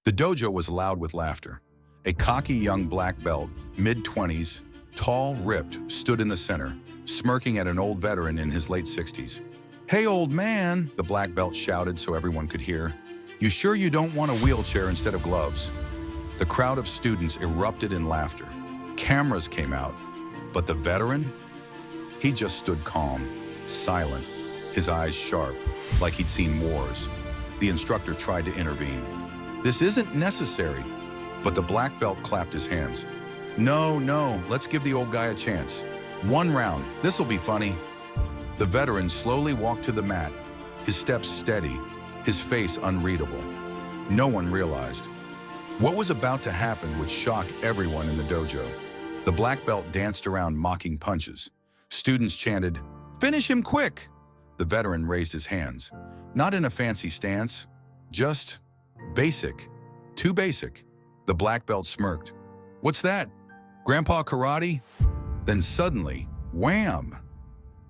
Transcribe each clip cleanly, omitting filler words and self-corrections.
The dojo was loud with laughter. A cocky young black belt, mid-20s, tall, ripped, stood in the center, smirking at an old veteran in his late 60s. "Hey, old man," the black belt shouted so everyone could hear. "You sure you don't want a wheelchair instead of gloves?" The crowd of students erupted in laughter. Cameras came out, but the veteran? He just stood calm, silent, his eyes sharp, like he'd seen wars. The instructor tried to intervene. "This isn't necessary," but the black belt clapped his hands. No, let's give the old guy a chance. One round, this'll be funny." The veteran slowly walked to the mat, his steps steady, his face unreadable. No one realized. What was about to happen would shock everyone in the dojo. The black belt danced around mocking punches. Students chanted, "Finish him quick!" The veteran raised his hands. Not in a fancy stance, just basic. Too basic. The black belt smirked. "What's that? Grandpa karate?" Then suddenly, wham!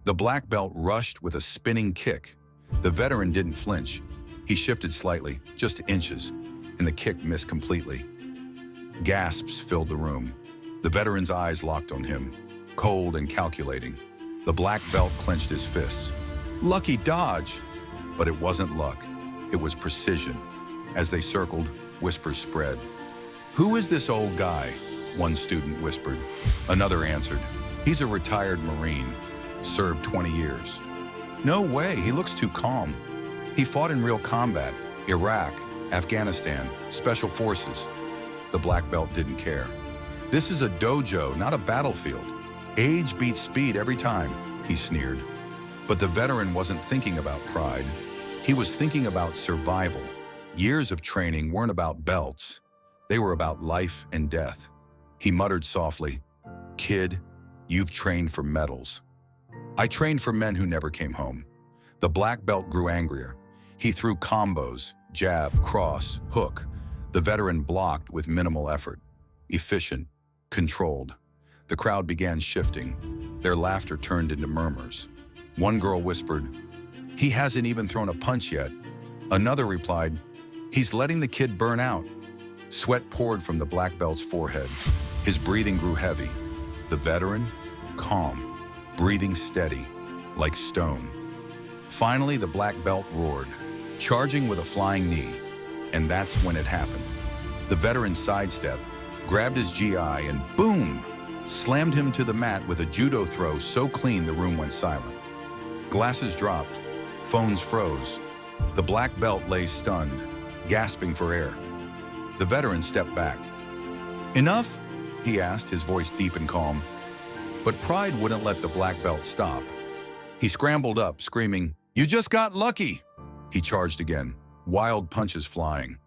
The black belt rushed with a spinning kick. The veteran didn't flinch. He shifted slightly, just inches, and the kick missed completely. Gasps filled the room. The veteran's eyes locked on him, cold and calculating. The black belt clenched his fists. Lucky dodge! But it wasn't luck. It was precision. As they circled, whispers spread. "Who is this old guy?" one student whispered. Another answered, "He's a retired Marine. Served 20 years. No way, he looks too calm. He fought in real combat, Iraq, Afghanistan, Special Forces." The black belt didn't care. "This is a dojo, not a battlefield. Age beats speed every time," he sneered. But the veteran wasn't thinking about pride. He was thinking about survival. Years of training weren't about belts. They were about life and death. He muttered softly, "Kid, you've trained for medals." "I trained for men who never came home." The black belt grew angrier. He threw combos, jab, cross, hook. The veteran blocked with minimal effort. Efficient, controlled. The crowd began shifting. Their laughter turned into murmurs. One girl whispered, "He hasn't even thrown a punch yet." Another replied, "He's letting the kid burn out." Sweat poured from the black belt's forehead. His breathing grew heavy. The veteran, calm, breathing steady, like stone. Finally, the black belt roared, charging with a flying knee. And that's when it happened. The veteran sidestepped, grabbed his GI, and boom! Slammed him to the mat with a judo throw so clean the room went silent. Glasses dropped, phones froze. The black belt lay stunned, gasping for air. The veteran stepped back. "Enough?" he asked, his voice deep and calm. But pride wouldn't let the black belt stop. He scrambled up, screaming, "You just got lucky!" He charged again, wild punches flying.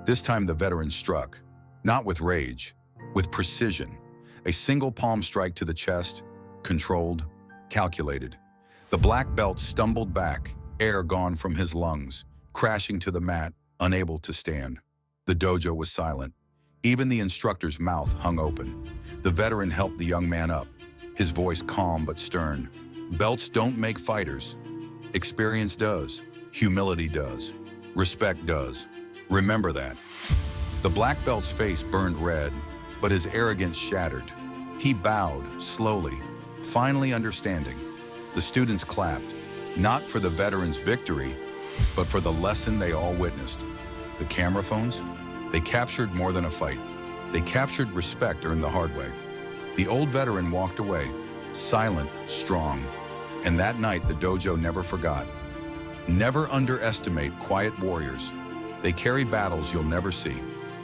This time the veteran struck, not with rage, with precision. A single palm strike to the chest, controlled, calculated. The black belt stumbled back, air gone from his lungs, crashing to the mat, unable to stand. The dojo was silent. Even the instructor's mouth hung open. The veteran helped the young man up, his voice calm but stern. "Belts don't make fighters. Experience does. Humility does. Respect does. Remember that." The black belt's face burned red, but his arrogance shattered. He bowed, slowly, finally understanding. The students clapped, not for the veteran's victory, but for the lesson they all witnessed. The camera phones? They captured more than a fight. They captured respect earned the hard way. The old veteran walked away, silent, strong. And that night, the dojo never forgot. Never underestimate quiet warriors. They carry battles you'll never see.